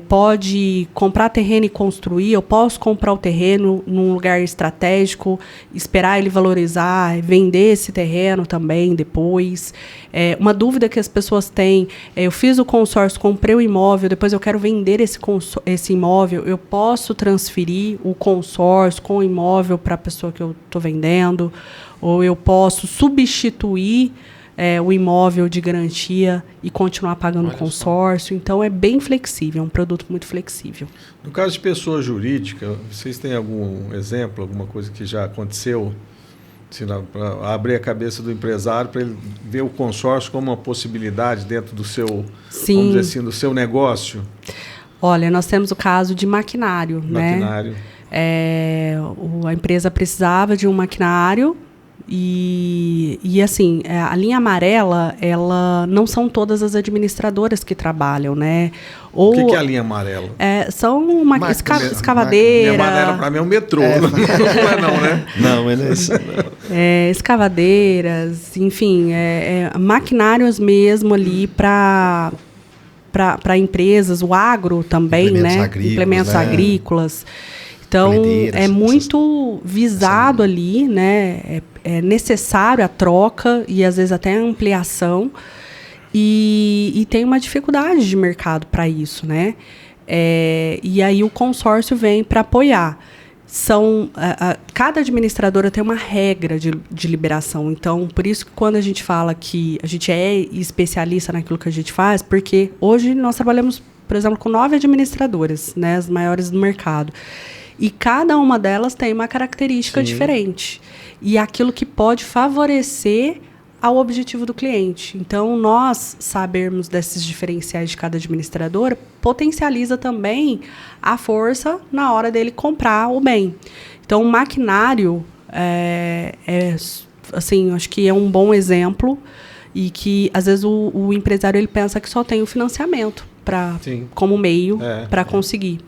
Pode comprar terreno e construir. Eu posso comprar o terreno num lugar estratégico, esperar ele valorizar, vender esse terreno também depois. Uma dúvida que as pessoas têm, eu fiz o consórcio, comprei o imóvel, depois eu quero vender esse imóvel, eu posso transferir o consórcio com o imóvel para a pessoa que eu estou vendendo, ou eu posso substituir o imóvel de garantia e continuar pagando o consórcio. Então, é bem flexível, é um produto muito flexível. No caso de pessoa jurídica, vocês têm algum exemplo, alguma coisa que já aconteceu, para abrir a cabeça do empresário, para ele ver o consórcio como uma possibilidade dentro do seu, Sim. vamos dizer assim, do seu negócio? Olha, nós temos o caso de maquinário. Maquinário. Né? A empresa precisava de um maquinário. E assim, a linha amarela, não são todas as administradoras que trabalham, né? O que é a linha amarela? São uma escavadeira. Linha amarela para mim é um metrô, não é não, né? Não, ele é isso. Escavadeiras, enfim, maquinários mesmo ali para empresas, o agro também, né? Implementos agrícolas. Então, é muito visado ali, né? É necessário a troca e, às vezes, até a ampliação. E tem uma dificuldade de mercado para isso, né? E aí o consórcio vem para apoiar. Cada administradora tem uma regra de liberação. Então, por isso que quando a gente fala que a gente é especialista naquilo que a gente faz, porque hoje nós trabalhamos, por exemplo, com 9 administradoras, né? As maiores do mercado. E cada uma delas tem uma característica diferente. E aquilo que pode favorecer ao objetivo do cliente. Então, nós sabermos desses diferenciais de cada administradora potencializa também a força na hora dele comprar o bem. Então, o maquinário assim, acho que é um bom exemplo e que, às vezes, o empresário ele pensa que só tem o financiamento como meio para conseguir.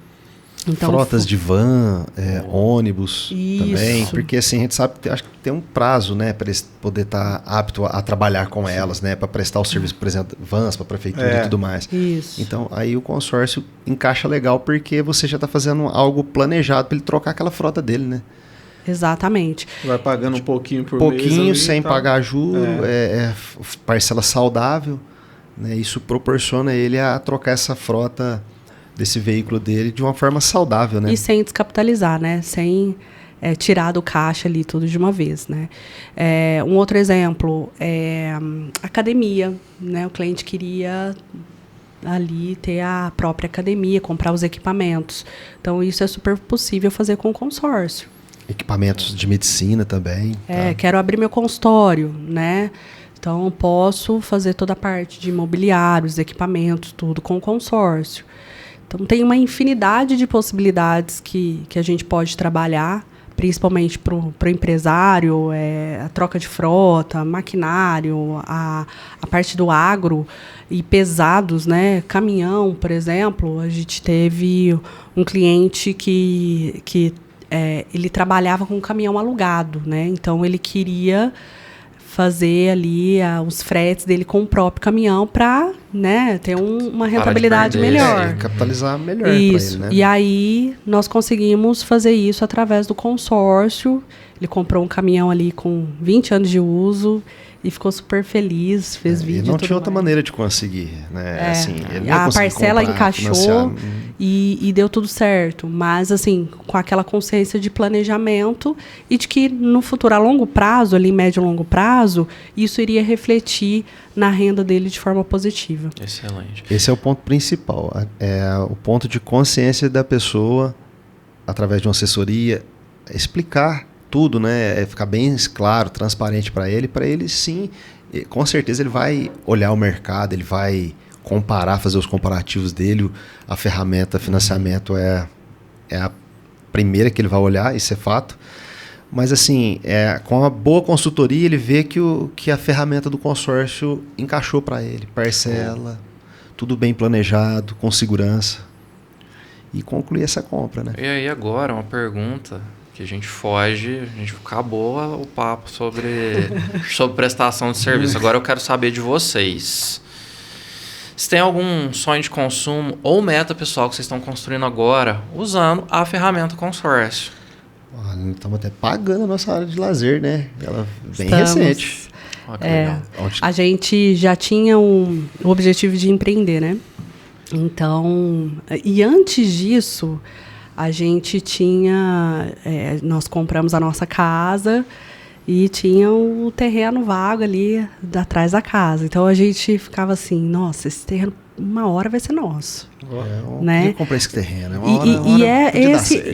Então, frotas de van, ônibus também, porque assim a gente sabe que acho que tem um prazo, né, para poder estar apto a trabalhar com elas, né, para prestar o serviço, por exemplo, vans para a prefeitura e tudo mais. Isso. Então aí o consórcio encaixa legal porque você já está fazendo algo planejado para ele trocar aquela frota dele, né? Exatamente. Vai pagando um pouquinho por mês. Pouquinho sem pagar juro, parcela saudável, né? Isso proporciona ele a trocar essa frota desse veículo dele de uma forma saudável, né? E sem descapitalizar, né? Sem tirar do caixa ali tudo de uma vez, né? Um outro exemplo é academia, né? O cliente queria ali ter a própria academia, comprar os equipamentos. Então, isso é super possível fazer com consórcio. Equipamentos de medicina também. Quero abrir meu consultório, né? Então, posso fazer toda a parte de imobiliários, equipamentos, tudo com consórcio. Então, tem uma infinidade de possibilidades que a gente pode trabalhar, principalmente para o empresário, a troca de frota, maquinário, a parte do agro e pesados, né? Caminhão, por exemplo. A gente teve um cliente que ele trabalhava com um caminhão alugado, né? Então, ele queria fazer ali os fretes dele com o próprio caminhão para, né, ter uma rentabilidade melhor. Capitalizar melhor. Isso. Pra ele, né? E aí nós conseguimos fazer isso através do consórcio. Ele comprou um caminhão ali com 20 anos de uso e ficou super feliz, fez vídeo. E não tinha outra maneira de conseguir, né? Assim, ele não a parcela comprar, encaixou e deu tudo certo. Mas, assim, com aquela consciência de planejamento e de que no futuro, a longo prazo, ali médio e longo prazo, isso iria refletir na renda dele de forma positiva. Excelente. Esse é o ponto principal. É o ponto de consciência da pessoa, através de uma assessoria, explicar tudo, né? Ficar bem claro, transparente para ele sim, com certeza ele vai olhar o mercado, ele vai comparar, fazer os comparativos dele, a ferramenta financiamento é a primeira que ele vai olhar, isso é fato, mas assim, com uma boa consultoria ele vê que a ferramenta do consórcio encaixou para ele, parcela, tudo bem planejado, com segurança, e concluir essa compra, né? E aí agora uma pergunta que a gente foge, a gente acabou o papo sobre prestação de serviço. Agora eu quero saber de vocês. Se tem algum sonho de consumo ou meta pessoal que vocês estão construindo agora usando a ferramenta consórcio? Estamos até pagando a nossa área de lazer, né? Ela é bem Estamos. recente. A gente já tinha o objetivo de empreender, né? Então, e antes disso, a gente tinha... nós compramos a nossa casa e tinha o terreno vago ali atrás da casa. Então, a gente ficava assim, nossa, esse terreno uma hora vai ser nosso. Né? Eu comprei esse terreno.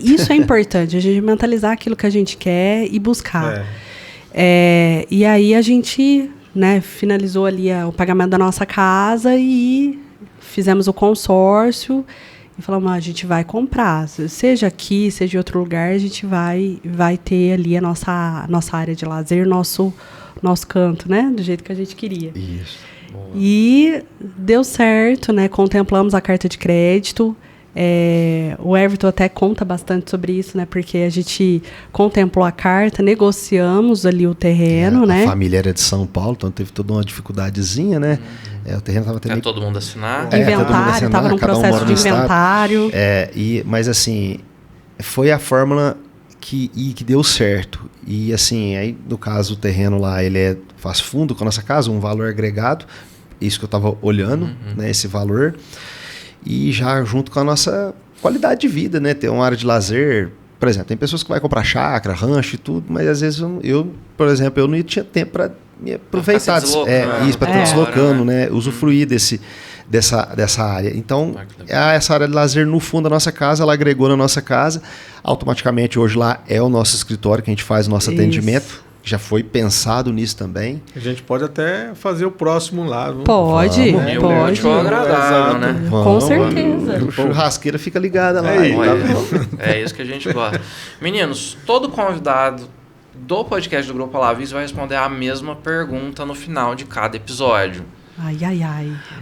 Isso é importante, a gente mentalizar aquilo que a gente quer e buscar. E aí a gente, né, finalizou ali o pagamento da nossa casa e fizemos o consórcio e falamos, a gente vai comprar, seja aqui, seja em outro lugar, a gente vai ter ali a nossa área de lazer, nosso canto, né, do jeito que a gente queria. Isso. Boa. E deu certo, né, contemplamos a carta de crédito. O Everton até conta bastante sobre isso, né? Porque a gente contemplou a carta, negociamos ali o terreno, né? A família era de São Paulo, então teve toda uma dificuldadezinha, né? O terreno estava tendo... todo mundo assinar? Inventário, estava num processo de inventário. Mas assim, foi a fórmula que deu certo. E assim, aí no caso o terreno lá, ele faz fundo com a nossa casa, um valor agregado, isso que eu estava olhando, né? Esse valor. E já junto com a nossa qualidade de vida, né? Ter uma área de lazer. Por exemplo, tem pessoas que vão comprar chácara, rancho e tudo, mas às vezes por exemplo, eu não tinha tempo para me aproveitar disso. Para estar deslocando, né? Usufruir dessa área. Então, essa área de lazer no fundo da nossa casa, ela agregou na nossa casa. Automaticamente, hoje lá é o nosso escritório que a gente faz o nosso atendimento. Já foi pensado nisso também. A gente pode até fazer o próximo lá. Pode, pode. Útil agradável, né? Com certeza. A churrasqueira fica ligada lá. É isso que a gente gosta. Meninos, todo convidado do podcast do Grupo Alavis vai responder a mesma pergunta no final de cada episódio. Ai.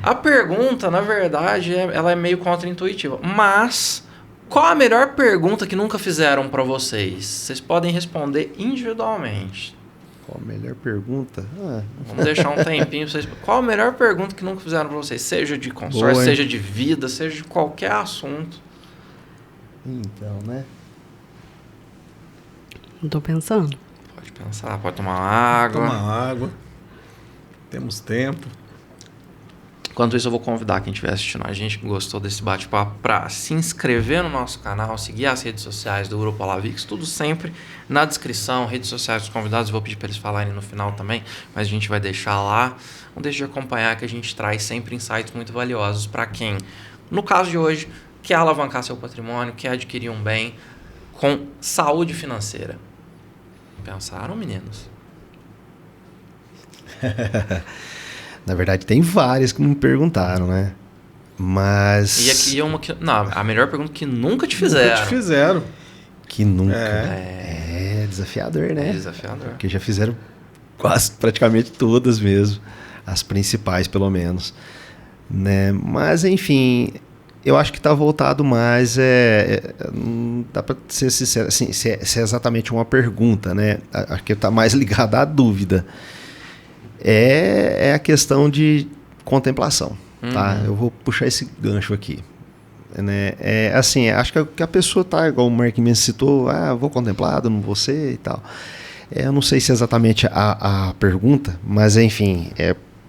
A pergunta, na verdade, ela é meio contraintuitiva. Mas... qual a melhor pergunta que nunca fizeram para vocês? Vocês podem responder individualmente. Qual a melhor pergunta? Vamos deixar um tempinho para vocês. Qual a melhor pergunta que nunca fizeram para vocês? Seja de consórcio, seja de vida, seja de qualquer assunto. Então, né? Não tô pensando. Pode pensar, pode tomar água. Temos tempo. Enquanto isso, eu vou convidar quem estiver assistindo a gente que gostou desse bate-papo para se inscrever no nosso canal, seguir as redes sociais do Grupo Alavix, tudo sempre na descrição, redes sociais dos convidados, vou pedir para eles falarem no final também, mas a gente vai deixar lá. Não deixe de acompanhar que a gente traz sempre insights muito valiosos para quem, no caso de hoje, quer alavancar seu patrimônio, quer adquirir um bem com saúde financeira. Pensaram, meninos? Na verdade, tem várias que me perguntaram, né? Mas... E aqui é uma que... Não, a melhor pergunta que nunca te fizeram. Nunca te fizeram. Que nunca. É desafiador, né? É desafiador. Porque já fizeram quase praticamente todas mesmo. As principais, pelo menos. Né? Mas, enfim, eu acho que está voltado mais... não dá para ser sincero, assim, se é exatamente uma pergunta, né? Acho que está mais ligado à dúvida. É a questão de contemplação. Tá? Eu vou puxar esse gancho aqui. Né? Assim, acho que a pessoa tá, igual o Mark me citou, vou contemplado, não vou ser e tal. Eu não sei se é exatamente a pergunta, mas enfim,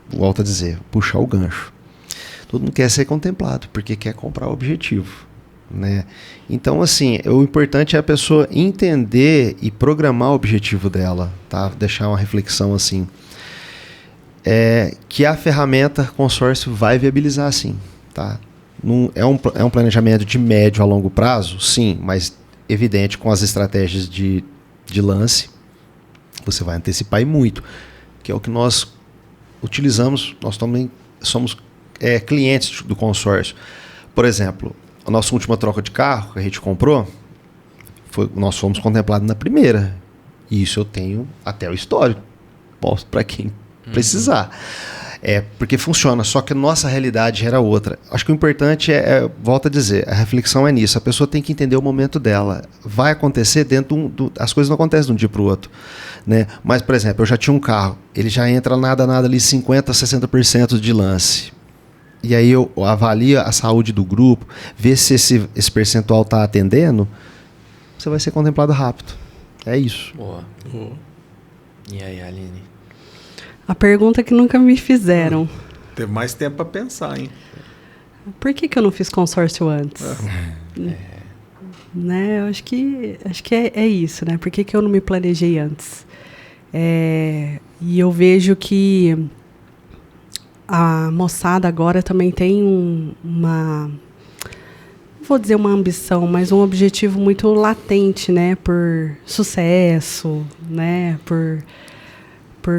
volto a dizer, puxar o gancho. Todo mundo quer ser contemplado, porque quer comprar o objetivo. Né? Então, assim, o importante é a pessoa entender e programar o objetivo dela, tá? Deixar uma reflexão assim. Que a ferramenta consórcio vai viabilizar sim, tá? É um planejamento de médio a longo prazo, sim, mas evidente com as estratégias de lance, você vai antecipar e muito, que é o que nós utilizamos, nós também somos clientes do consórcio. Por exemplo, a nossa última troca de carro que a gente comprou, nós fomos contemplados na primeira, e isso eu tenho até o histórico, posso para quem precisar. Porque funciona, só que a nossa realidade era outra. Acho que o importante volto a dizer, a reflexão é nisso. A pessoa tem que entender o momento dela. Vai acontecer as coisas não acontecem de um dia para o outro. Né? Mas, por exemplo, eu já tinha um carro, ele já entra nada ali 50%, 60% de lance. E aí eu avalio a saúde do grupo, ver se esse percentual está atendendo, você vai ser contemplado rápido. É isso. Boa. E aí, Aline? A pergunta que nunca me fizeram. Teve mais tempo para pensar, hein? Por que eu não fiz consórcio antes? Né? Eu acho que é isso, né? Por que eu não me planejei antes? E eu vejo que a moçada agora também tem não vou dizer uma ambição, mas um objetivo muito latente, né? Por sucesso, né? Por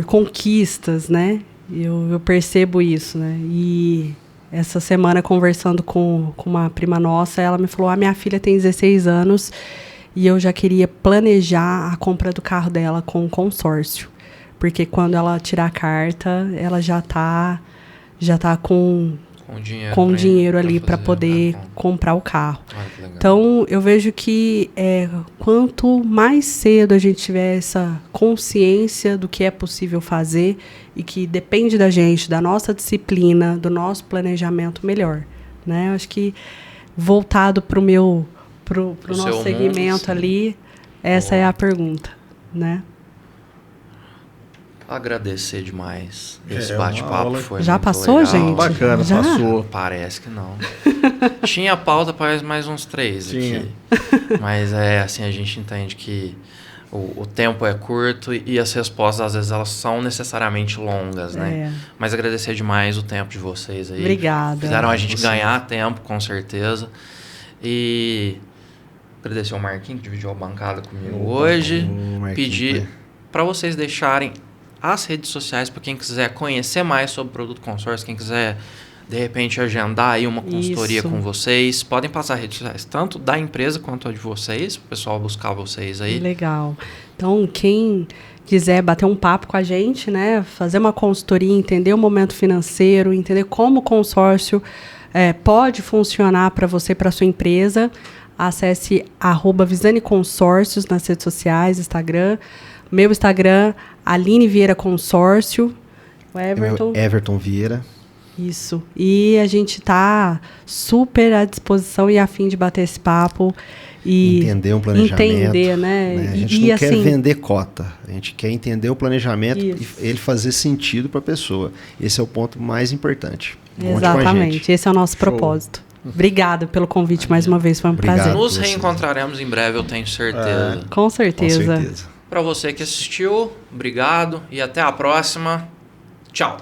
conquistas, né? Eu percebo isso, né? E essa semana, conversando com uma prima nossa, ela me falou, minha filha tem 16 anos e eu já queria planejar a compra do carro dela com consórcio. Porque quando ela tirar a carta, ela já tá com dinheiro ali para poder comprar o carro. Então, eu vejo que quanto mais cedo a gente tiver essa consciência do que é possível fazer e que depende da gente, da nossa disciplina, do nosso planejamento, melhor. Né? Eu acho que voltado para o nosso segmento ali, essa é a pergunta. Né? Agradecer demais. Esse bate-papo foi já muito passou, legal. gente? Bacana, já? passou. Parece que não. Tinha pauta para mais uns 3 aqui. Mas assim, a gente entende que o tempo é curto e as respostas, às vezes, elas são necessariamente longas, né? Mas agradecer demais o tempo de vocês aí. Obrigada. Fizeram a gente ganhar tempo, com certeza. E agradecer ao Marquinhos, que dividiu a bancada comigo hoje. Pedir para vocês deixarem as redes sociais para quem quiser conhecer mais sobre o produto consórcio, quem quiser, de repente, agendar aí uma consultoria com vocês. Podem passar redes sociais, tanto da empresa quanto a de vocês, para o pessoal buscar vocês aí. Legal. Então, quem quiser bater um papo com a gente, né, fazer uma consultoria, entender o momento financeiro, entender como o consórcio pode funcionar para você, para a sua empresa, acesse @VisaniConsórcios nas redes sociais, Instagram. Meu Instagram, Aline Vieira Consórcio. O Everton Vieira. Isso. E a gente está super à disposição e a fim de bater esse papo. E entender um planejamento. Entender, né? A gente não quer vender cota. A gente quer entender o planejamento e ele fazer sentido para a pessoa. Esse é o ponto mais importante. Exatamente. Esse é o nosso propósito. Obrigada pelo convite mais uma vez. Foi um prazer. Nos reencontraremos em breve, eu tenho certeza. Com certeza. Para você que assistiu, obrigado e até a próxima. Tchau.